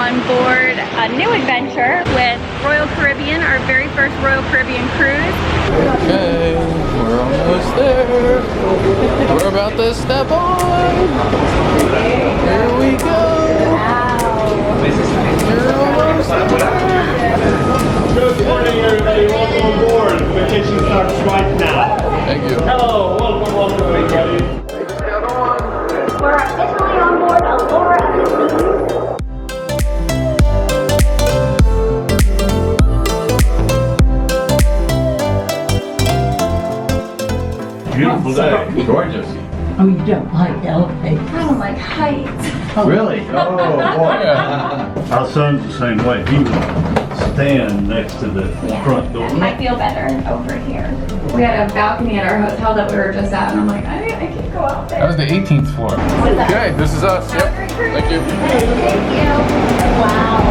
on board a new adventure with Royal Caribbean, our very first Royal Caribbean cruise. Okay, we're almost there. We're about to step on. Here we go. We're almost there. Good morning, everybody. Welcome aboard. Vacation starts right now. Thank you. Hello, welcome, everybody. We're officially on board Allure. Beautiful day. Gorgeous. Oh, you don't like elevators? I don't like heights. Really? Oh, boy. Our son's the same way. He would stand next to the front door. I feel better over here. We had a balcony at our hotel that we were just at, and I'm like, I can't go out there. That was the 18th floor. Okay, this is us. Yep. Thank you. Thank you. Wow.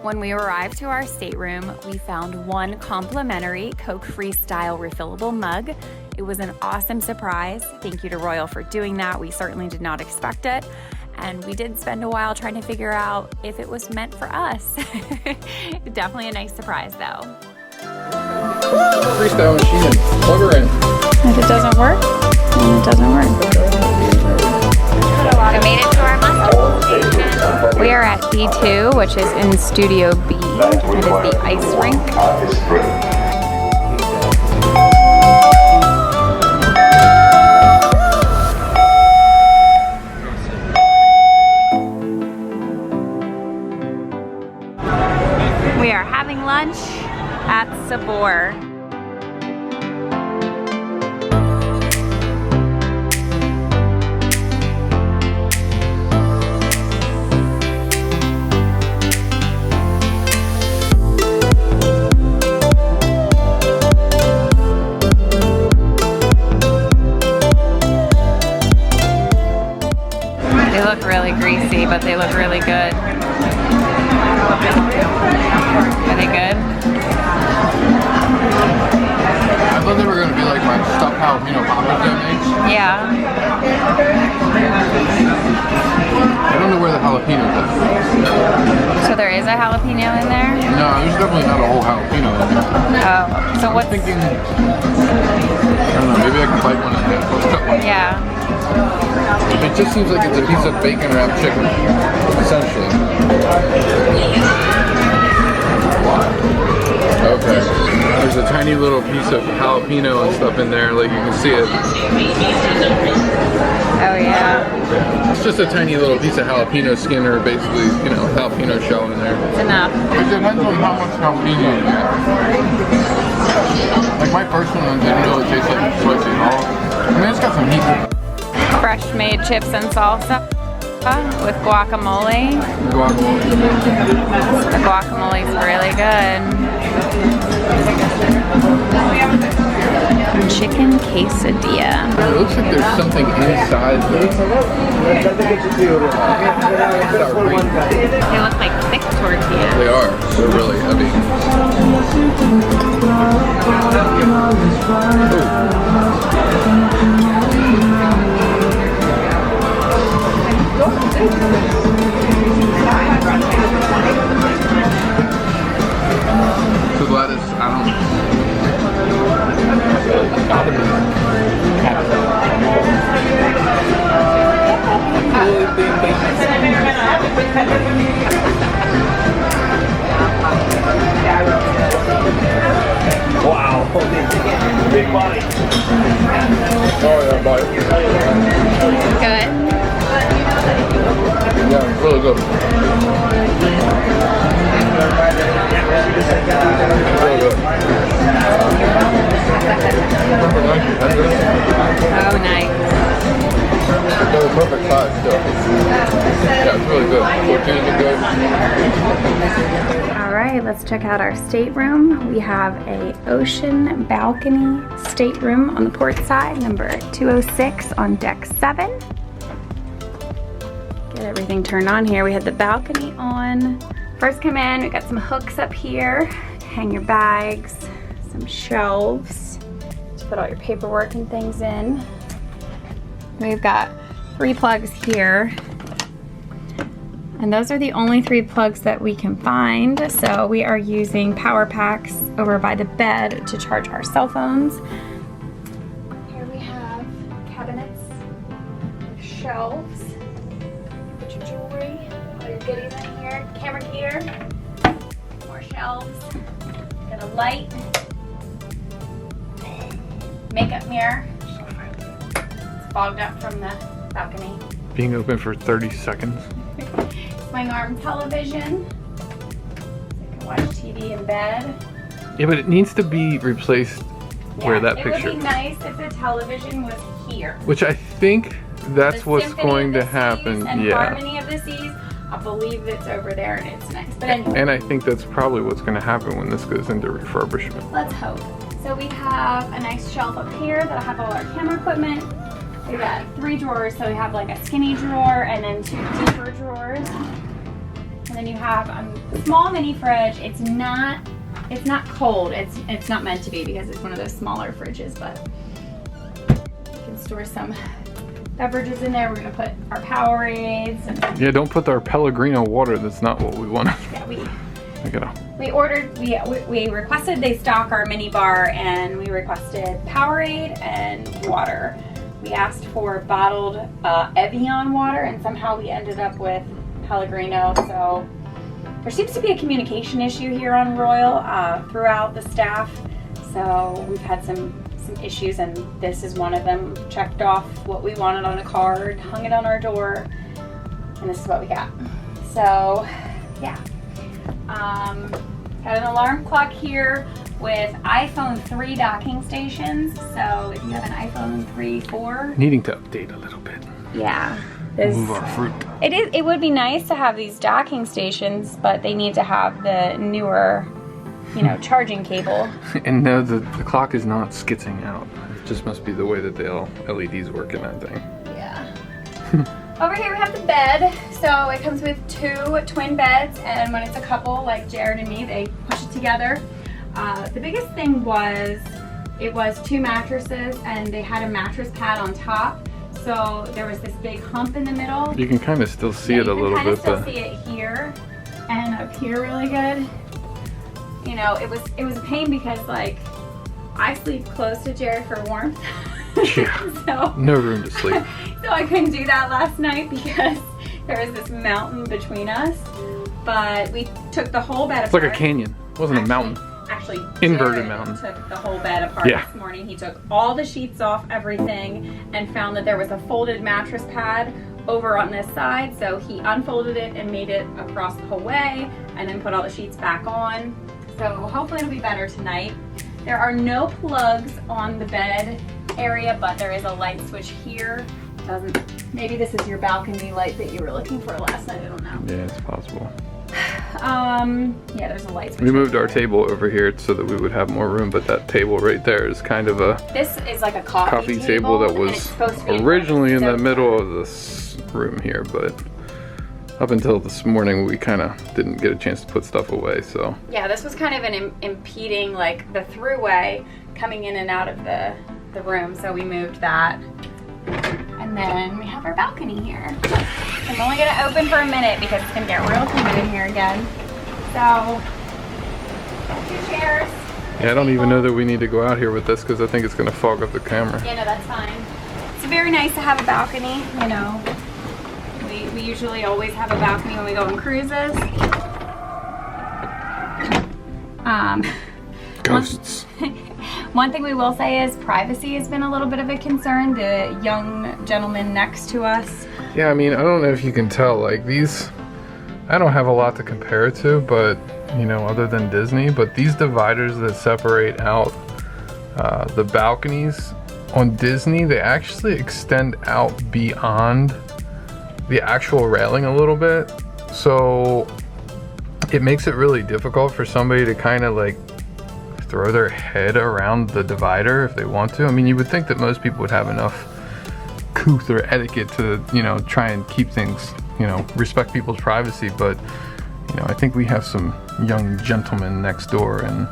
When we arrived to our stateroom, we found one complimentary Coke Freestyle refillable mug. It was an awesome surprise. Thank you to Royal for doing that. We certainly did not expect it. And we did spend a while trying to figure out if it was meant for us. Definitely a nice surprise though. Freestyle machine. Plug her in. If it doesn't work, then it doesn't work. We made it to our muscle station. We are at B2, which is in Studio B. It is the ice rink. We are having lunch at Sabor. They look really greasy, but they look really good. Are they good? I thought they were going to be like my stuffed jalapeno poppers I made. Yeah. I don't know where the jalapeno is. So there is a jalapeno in there? No, there's definitely not a whole jalapeno in there. Oh, so I'm what's... thinking, I don't know, maybe I can bite one in half. Let's cut one. Yeah. It just seems like it's a piece of bacon wrapped chicken, essentially. Okay. There's a tiny little piece of jalapeno and stuff in there, like you can see it. Oh yeah. It's just a tiny little piece of jalapeno skin, or basically, you know, jalapeno shell in there. It's enough. It depends on how much jalapeno you get. Like my first one didn't really taste like spicy at all. I mean, it's got some heat. Fresh made chips and salsa with guacamole. Guacamole. The guacamole's really good. Chicken quesadilla. It looks like there's something inside the... They look like thick tortillas. They are. They're really heavy. So Gladys, I don't... Wow. Big body. Oh yeah, bite. Good. Yeah, it's really good. Really good. Oh, nice. They're the perfect size too. Yeah, it's really good. Tortillas are good. All right, let's check out our stateroom. We have a ocean balcony stateroom on the port side, number 206 on deck 7. Get everything turned on here. We had the balcony on. First come in, we got some hooks up here to hang your bags, some shelves to put all your paperwork and things in. We've got 3 plugs here. And those are the only 3 plugs that we can find. So we are using power packs over by the bed to charge our cell phones. Here we have cabinets with shelves. Put your jewelry, all your goodies in here. Camera gear, more shelves. Got a light, makeup mirror. It's fogged up from the balcony. Being open for 30 seconds. Swing arm television, so you can watch TV in bed. Yeah, but it needs to be replaced where that picture. It would be nice if the television was here. Which I think that's The what's Symphony going of to the happen. Seas and Yeah. Harmony of the Seas. I believe it's over there and it's nice. But anyway, And I think that's probably what's going to happen when this goes into refurbishment. let's hope. So we have a nice shelf up here that'll have all our camera equipment. We got 3 drawers, so we have like a skinny drawer and then 2 deeper drawers. And then you have a small mini fridge. It's not cold. It's not meant to be because it's one of those smaller fridges, but you can store some beverages in there. We're gonna put our Powerades and Yeah, don't put our Pellegrino water. That's not what we want. yeah, we requested they stock our mini bar, and we requested Powerade and water. We asked for bottled Evian water, and somehow we ended up with Pellegrino. So there seems to be a communication issue here on Royal throughout the staff. So we've had some issues, and this is one of them. Checked off what we wanted on a card, hung it on our door, and this is what we got. So yeah. Got an alarm clock here with iPhone 3 docking stations. So if you have an iPhone 3, 4. Needing to update a little bit. Yeah. Move our fruit. It would be nice to have these docking stations, but they need to have the newer, charging cable. And no, the clock is not skitzing out. It just must be the way that the LEDs work in that thing. Yeah. Over here we have the bed. So it comes with 2 twin beds, and when it's a couple like Jared and me, they push it together. The biggest thing was it was 2 mattresses, and they had a mattress pad on top. So there was this big hump in the middle. You can kind of still see it a little bit. You can kind of still see it here and up here really good. It was a pain because I sleep close to Jared for warmth. Yeah. So, no room to sleep. So I couldn't do that last night because there was this mountain between us. But we took the whole bed apart. It's like a canyon. It wasn't a mountain. Actually, Inverted Jared mountain. took the whole bed apart this morning. He took all the sheets off, everything, and found that there was a folded mattress pad over on this side. So he unfolded it and made it across the whole way, and then put all the sheets back on. So hopefully it'll be better tonight. There are no plugs on the bed area, but there is a light switch here. Maybe this is your balcony light that you were looking for last night. I don't know. Yeah, it's possible. Yeah, there's a light switch. We moved our table over here so that we would have more room, but that table right there is kind of a This is like a coffee table that and was it's supposed to be originally in the so middle of this room here, but up until this morning we kind of didn't get a chance to put stuff away, so. Yeah, this was kind of an impeding, the throughway coming in and out of the room, so we moved that. And then we have our balcony here. I'm only gonna open for a minute because it's gonna get real humid in here again. So, 2 chairs. Yeah, I don't even know that we need to go out here with this because I think it's gonna fog up the camera. Yeah, no, that's fine. It's very nice to have a balcony, We usually always have a balcony when we go on cruises. Ghosts. One thing we will say is privacy has been a little bit of a concern. The young gentleman next to us. Yeah, I mean, I don't know if you can tell, these, I don't have a lot to compare it to, but, other than Disney, but these dividers that separate out the balconies on Disney, they actually extend out beyond the actual railing a little bit. So it makes it really difficult for somebody to kind of like throw their head around the divider if they want to. I mean, you would think that most people would have enough couth or etiquette to, you know, try and keep things, you know, respect people's privacy, but you know, I think we have some young gentlemen next door, and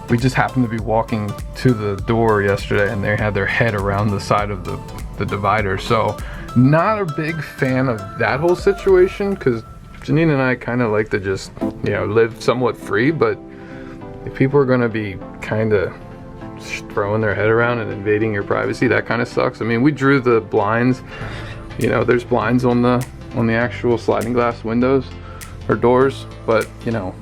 we just happened to be walking to the door yesterday and they had their head around the side of the divider. So not a big fan of that whole situation, because Janine and I kind of like to just, you know, live somewhat free, but if people are going to be kind of throwing their head around and invading your privacy, that kind of sucks. I mean, we drew the blinds, you know, there's blinds on the actual sliding glass windows or doors, but you know,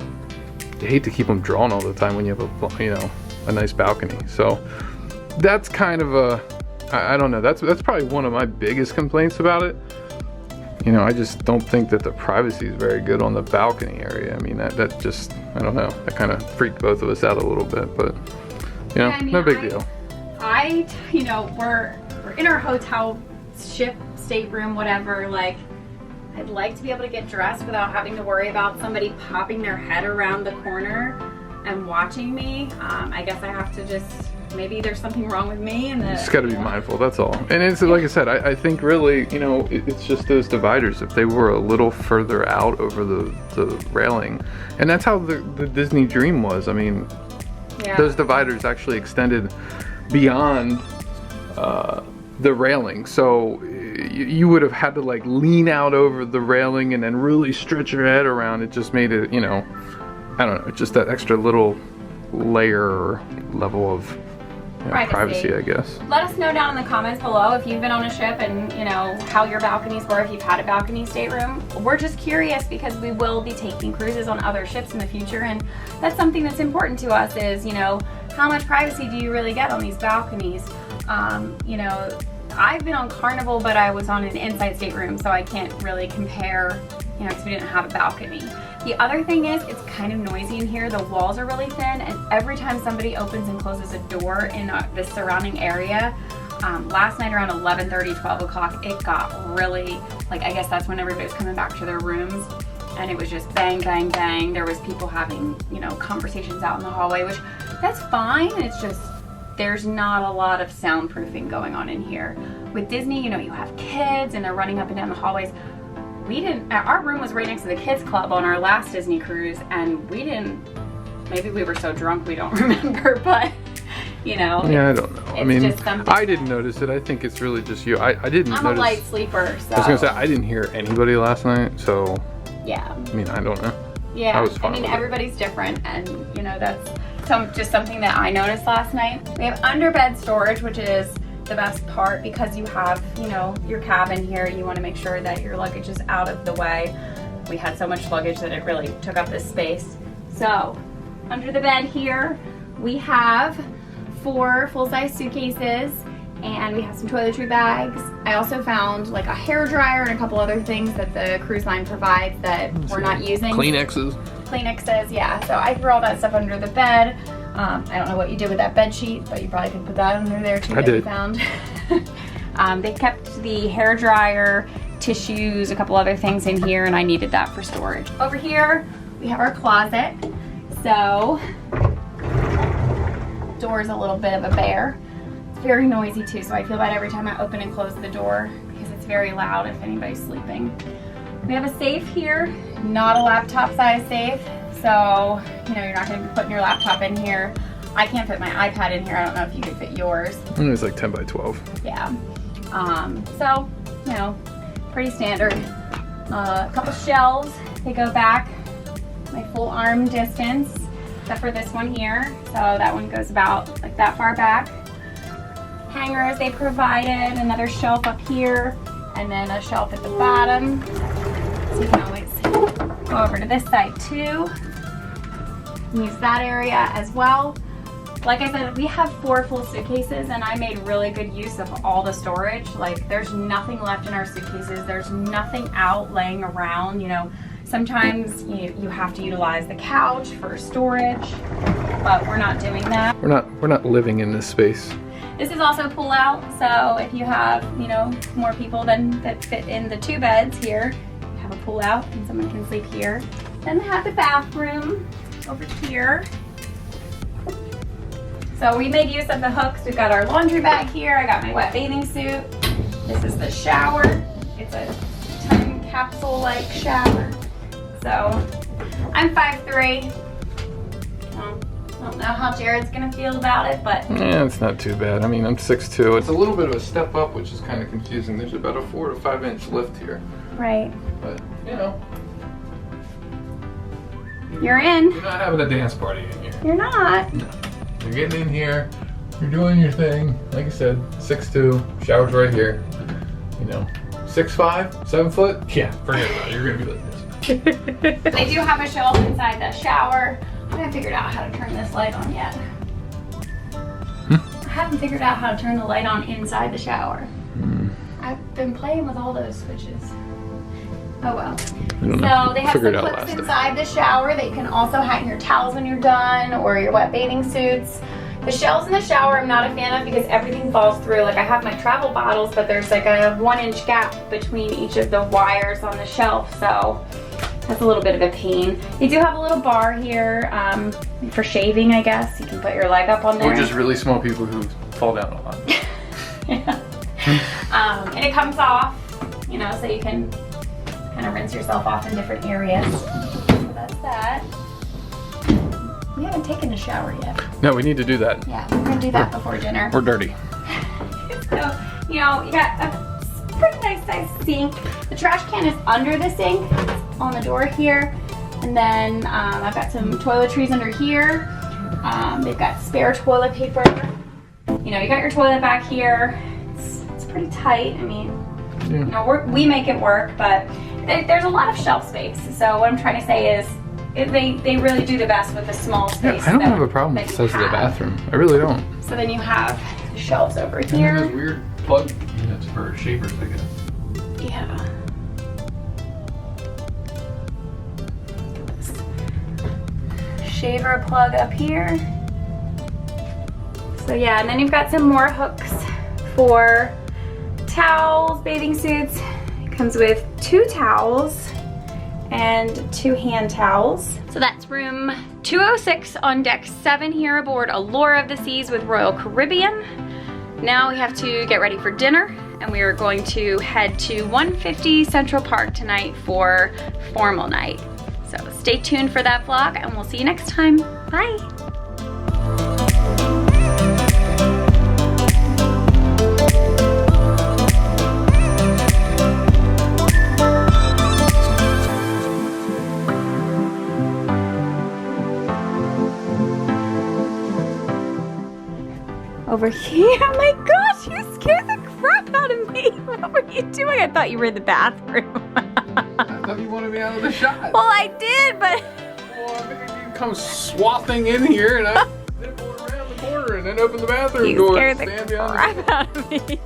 you hate to keep them drawn all the time when you have a, you know, a nice balcony. So that's kind of I don't know, that's probably one of my biggest complaints about it. You know, I just don't think that the privacy is very good on the balcony area. I mean, that just, I don't know, that kind of freaked both of us out a little bit, but you know, yeah, I mean, no big deal. You know, we're in our hotel ship, stateroom, whatever, like, I'd like to be able to get dressed without having to worry about somebody popping their head around the corner and watching me. I guess I have to just, maybe there's something wrong with me, and just got to be mindful, that's all. And it's like I said, I think really, you know, it's just those dividers. If they were a little further out over the railing, and that's how the Disney Dream was. I mean, yeah, those dividers actually extended beyond the railing, so you would have had to like lean out over the railing and then really stretch your head around. It just made it, you know, I don't know, just that extra little layer or level of, you know, privacy, I guess. Let us know down in the comments below if you've been on a ship and, you know, how your balconies were, if you've had a balcony stateroom. We're just curious because we will be taking cruises on other ships in the future, and that's something that's important to us is, you know, how much privacy do you really get on these balconies? You know, I've been on Carnival, but I was on an inside stateroom, so I can't really compare, you know, because we didn't have a balcony. The other thing is, it's kind of noisy in here. The walls are really thin, and every time somebody opens and closes a door in the surrounding area, last night around 11:30, 12 o'clock, it got really, like, I guess that's when everybody was coming back to their rooms, and it was just bang, bang, bang. There was people having, you know, conversations out in the hallway, which that's fine. It's just, there's not a lot of soundproofing going on in here. With Disney, you know, you have kids and they're running up and down the hallways. Our room was right next to the kids club on our last Disney cruise, and maybe we were so drunk we don't remember, but you know. Yeah, I don't know. I mean, I didn't notice it. I think it's really just you. I didn't notice. I'm a light sleeper, so. I was gonna say, I didn't hear anybody last night, so. Yeah. I mean, I don't know. Yeah, I was fine. I mean, everybody's different, and you know, that's just something that I noticed last night. We have underbed storage, which is the best part because you have, you know, your cabin here. You want to make sure that your luggage is out of the way. We had so much luggage that it really took up this space. So under the bed here, we have 4 full-size suitcases, and we have some toiletry bags. I also found like a hair dryer and a couple other things that the cruise line provides that we're not using. Kleenexes, yeah. So I threw all that stuff under the bed. I don't know what you did with that bed sheet, but you probably could put that under there too. I did. You found. They kept the hair dryer, tissues, a couple other things in here, and I needed that for storage. Over here, we have our closet. So, door's a little bit of a bear. It's very noisy too, so I feel bad every time I open and close the door because it's very loud if anybody's sleeping. We have a safe here, not a laptop size safe. So, you know, you're not going to be putting your laptop in here. I can't fit my iPad in here. I don't know if you could fit yours. It's like 10 by 12. Yeah. So, you know, pretty standard. A couple shelves. They go back my full arm distance, except for this one here. So that one goes about like that far back. Hangers they provided, another shelf up here, and then a shelf at the bottom. So you can always go over to this side too. Use that area as well. Like I said, we have 4 full suitcases, and I made really good use of all the storage. Like, there's nothing left in our suitcases. There's nothing out laying around. You know, sometimes you have to utilize the couch for storage, but we're not doing that. We're not living in this space. This is also pull out, so if you have, you know, more people than that fit in the 2 beds here, you have a pull out and someone can sleep here. Then they have the bathroom over here. So we made use of the hooks. We've got our laundry bag here. I got my wet bathing suit. This is the shower. It's a time capsule-like shower. So I'm 5'3". I don't know how Jared's gonna feel about it, but yeah, it's not too bad. I mean, I'm 6'2". It's a little bit of a step up, which is kind of confusing. There's about a 4 to 5 inch lift here. right. But, you know. You're in. You're not having a dance party in here. You're not. You're getting in here. You're doing your thing. Like I said, 6'2", shower's right here. You know, 6'5", 7 foot. Yeah, forget about it. You're gonna be like this. They do have a shelf inside the shower. I haven't figured out how to turn this light on yet. I haven't figured out how to turn the light on inside the shower. I've been playing with all those switches. Oh well. So they have some clips inside the shower that you can also hang your towels when you're done, or your wet bathing suits. The shelves in the shower I'm not a fan of because everything falls through. Like I have my travel bottles, but there's like a 1-inch gap between each of the wires on the shelf, so that's a little bit of a pain. You do have a little bar here for shaving, I guess. You can put your leg up on there. We're just really small people who fall down a lot. Yeah. And it comes off, you know, so you can kind of rinse yourself off in different areas. So that's that. We haven't taken a shower yet. No, we need to do that. Yeah, we're gonna do that before dinner. We're dirty. So, you know, you got a pretty nice sized sink. The trash can is under the sink, on the door here. And then I've got some toiletries under here. They've got spare toilet paper. You know, you got your toilet back here. It's pretty tight. I mean, yeah. You know, we make it work, but there's a lot of shelf space. So what I'm trying to say is, they really do the best with a small space. Yeah, I don't have a problem with the size of the bathroom. I really don't. So then you have shelves over And here. those weird plug units for shavers, I guess. Yeah. Shaver plug up here. So yeah, and then you've got some more hooks for towels, bathing suits. It comes with 2 towels and 2 hand towels. So that's room 206 on deck 7 here aboard Allure of the Seas with Royal Caribbean. Now we have to get ready for dinner, and we are going to head to 150 Central Park tonight for formal night. So stay tuned for that vlog, and we'll see you next time. Bye. Over here, oh my gosh, you scared the crap out of me. What were you doing? I thought you were in the bathroom. I thought you wanted me out of the shot. Well, I did, but... Well, I figured you'd come swathing in here and I nibble around the corner and then open the bathroom door You scared and the stand behind crap out of me.